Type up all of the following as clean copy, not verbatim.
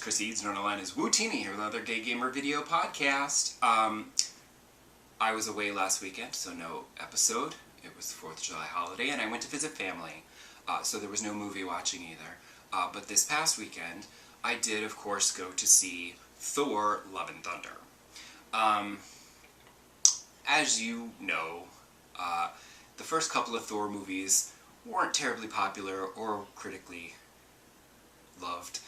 Chris Eads, known online as Wootini, here with another Gay Gamer video podcast. I was away last weekend, so no episode. It was the 4th of July holiday, and I went to visit family, so there was no movie watching either. But this past weekend, I did, of course, go to see Thor: Love and Thunder. As you know, the first couple of Thor movies weren't terribly popular or critically loved.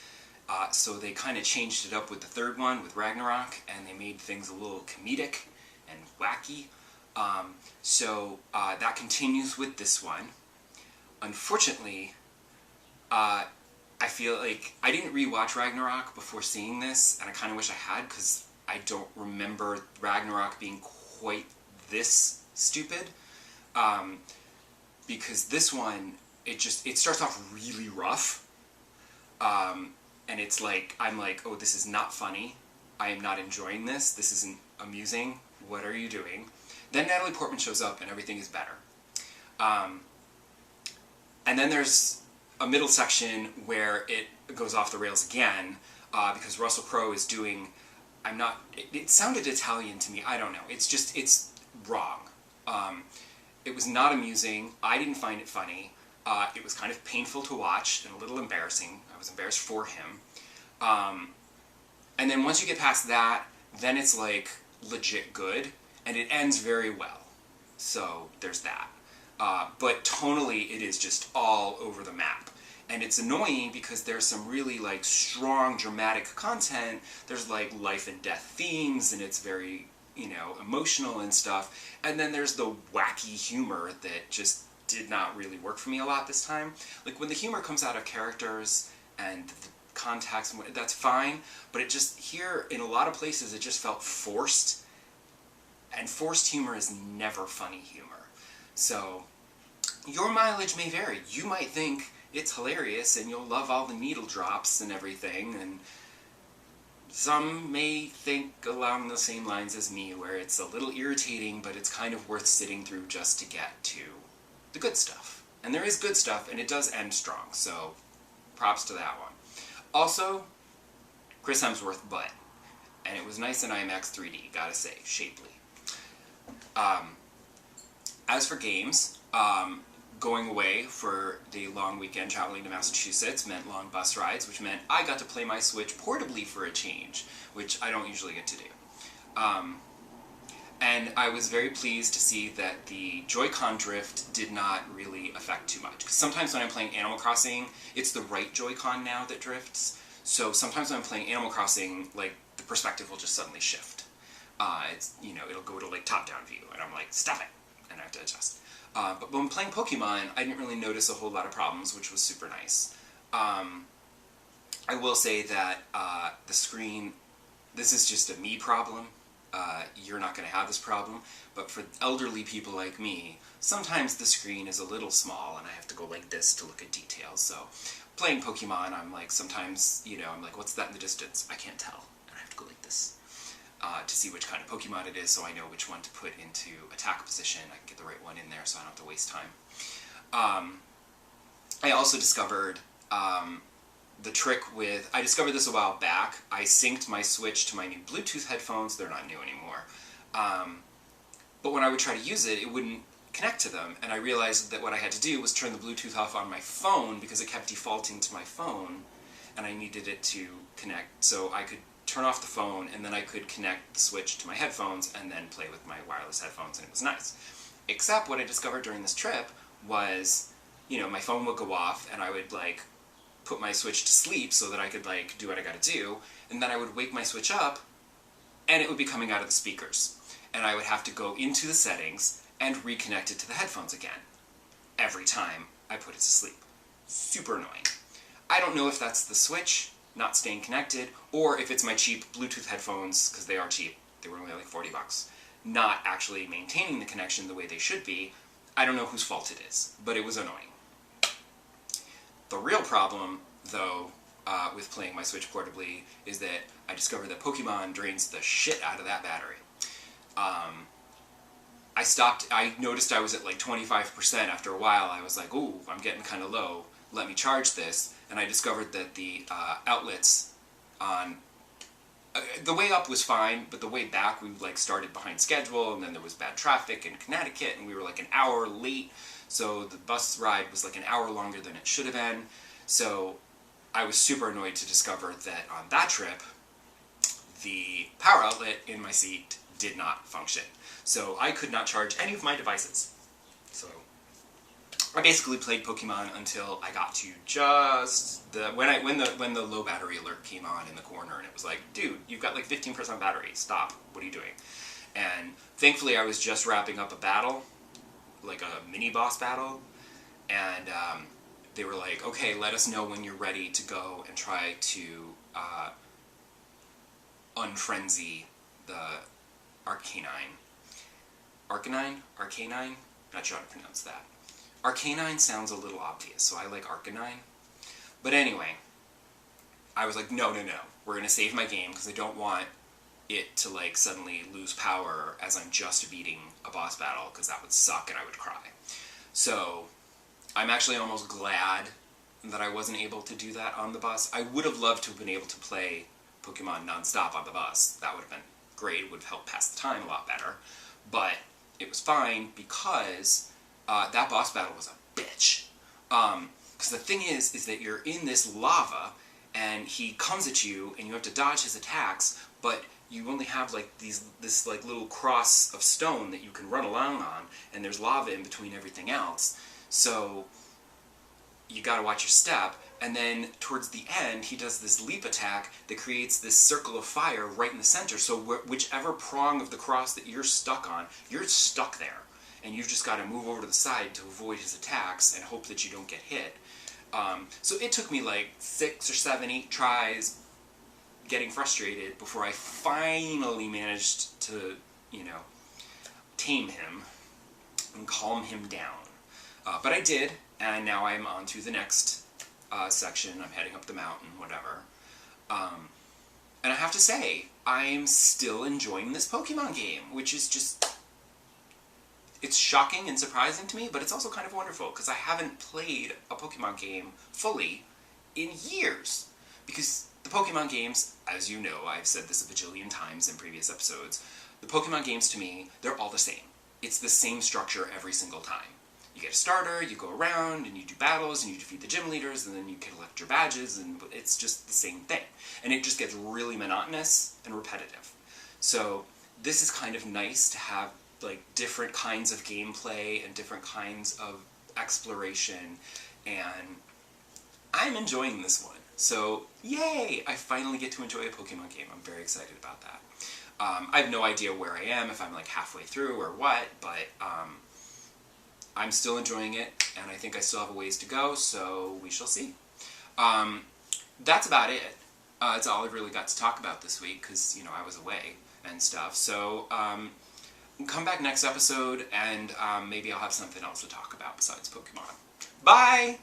So they kind of changed it up with the third one, with Ragnarok, and they made things a little comedic and wacky. So that continues with this one. Unfortunately, I feel like I didn't rewatch Ragnarok before seeing this, and I kind of wish I had, because I don't remember Ragnarok being quite this stupid. Because this one, it starts off really rough. And it's like, I'm like, oh, this is not funny. I am not enjoying this. This isn't amusing. What are you doing? Then Natalie Portman shows up and everything is better. And then there's a middle section where it goes off the rails again, because Russell Crowe is doing, it sounded Italian to me. I don't know. It's wrong. It was not amusing. I didn't find it funny. It was kind of painful to watch and a little embarrassing. I was embarrassed for him. And then once you get past that, then it's like legit good, and it ends very well. So there's that. But tonally, it is just all over the map. And it's annoying because there's some really like strong dramatic content. There's like life and death themes, and it's very, emotional and stuff. And then there's the wacky humor that just did not really work for me a lot this time. Like when the humor comes out of characters and the context, that's fine, but it just, here in a lot of places, it just felt forced, and forced humor is never funny humor. So your mileage may vary. You might think it's hilarious and you'll love all the needle drops and everything, and some may think along the same lines as me, where it's a little irritating, but it's kind of worth sitting through just to get to the good stuff. And there is good stuff, and it does end strong, so props to that one. Also, Chris Hemsworth butt. And it was nice in IMAX 3D, gotta say, shapely. As for games, going away for the long weekend traveling to Massachusetts meant long bus rides, which meant I got to play my Switch portably for a change, which I don't usually get to do. And I was very pleased to see that the Joy-Con drift did not really affect too much. Because sometimes when I'm playing Animal Crossing, it's the right Joy-Con now that drifts. So sometimes when I'm playing Animal Crossing, like, the perspective will just suddenly shift. It'll go to, like, top-down view, and I'm like, stop it! And I have to adjust. But when playing Pokemon, I didn't really notice a whole lot of problems, which was super nice. I will say that the screen, this is just a me problem. You're not going to have this problem, but for elderly people like me, sometimes the screen is a little small and I have to go like this to look at details. So playing Pokemon, I'm like, sometimes, I'm like, what's that in the distance? I can't tell, and I have to go like this to see which kind of Pokemon it is, so I know which one to put into attack position. I can get the right one in there so I don't have to waste time. I also discovered the trick with, I discovered this a while back. I synced my Switch to my new Bluetooth headphones. They're not new anymore. But when I would try to use it, it wouldn't connect to them. And I realized that what I had to do was turn the Bluetooth off on my phone, because it kept defaulting to my phone, and I needed it to connect. So I could turn off the phone, and then I could connect the Switch to my headphones, and then play with my wireless headphones, and it was nice. Except what I discovered during this trip was, my phone would go off, and I would, like, put my Switch to sleep so that I could, like, do what I gotta do, and then I would wake my Switch up, and it would be coming out of the speakers. And I would have to go into the settings and reconnect it to the headphones again, every time I put it to sleep. Super annoying. I don't know if that's the Switch not staying connected, or if it's my cheap Bluetooth headphones, because they are cheap, they were only like $40, not actually maintaining the connection the way they should be. I don't know whose fault it is, but it was annoying. The real problem, though, with playing my Switch portably, is that I discovered that Pokemon drains the shit out of that battery. I noticed I was at like 25% after a while. I was like, ooh, I'm getting kind of low, let me charge this, and I discovered that the outlets on the way up was fine, but the way back we like started behind schedule, and then there was bad traffic in Connecticut, and we were like an hour late, so the bus ride was like an hour longer than it should have been. So I was super annoyed to discover that on that trip, the power outlet in my seat did not function. So I could not charge any of my devices. So I basically played Pokemon until I got to just when the low battery alert came on in the corner, and it was like, dude, you've got like 15% battery. Stop. What are you doing? And thankfully, I was just wrapping up a battle, like a mini boss battle, and they were like, okay, let us know when you're ready to go and try to unfrenzy the Arcanine. Arcanine? Not sure how to pronounce that. Arcanine sounds a little obvious, so I like Arcanine. But anyway, I was like, no, we're going to save my game because I don't want it to like suddenly lose power as I'm just beating a boss battle, because that would suck and I would cry. So I'm actually almost glad that I wasn't able to do that on the bus. I would have loved to have been able to play Pokemon nonstop on the bus. That would have been great. It would have helped pass the time a lot better. But it was fine because that boss battle was a bitch. Because the thing is that you're in this lava, and he comes at you, and you have to dodge his attacks, but you only have like this like little cross of stone that you can run along on, and there's lava in between everything else. So you gotta watch your step, and then towards the end, he does this leap attack that creates this circle of fire right in the center, so whichever prong of the cross that you're stuck on, you're stuck there. And you've just got to move over to the side to avoid his attacks and hope that you don't get hit. So it took me like 6 or 7, 8 tries getting frustrated before I finally managed to, tame him and calm him down. But I did, and now I'm on to the next section. I'm heading up the mountain, whatever. And I have to say, I'm still enjoying this Pokemon game, which is just... It's shocking and surprising to me, but it's also kind of wonderful, because I haven't played a Pokemon game fully in years. Because the Pokemon games, as you know, I've said this a bajillion times in previous episodes, the Pokemon games to me, they're all the same. It's the same structure every single time. You get a starter, you go around, and you do battles, and you defeat the gym leaders, and then you collect your badges, and it's just the same thing. And it just gets really monotonous and repetitive. So this is kind of nice to have like different kinds of gameplay and different kinds of exploration, and I'm enjoying this one. So yay! I finally get to enjoy a Pokemon game. I'm very excited about that. I have no idea where I am, if I'm like halfway through or what, but I'm still enjoying it, and I think I still have a ways to go, so we shall see. That's about it. It's all I've really got to talk about this week, because, I was away and stuff. So, come back next episode, and maybe I'll have something else to talk about besides Pokemon. Bye!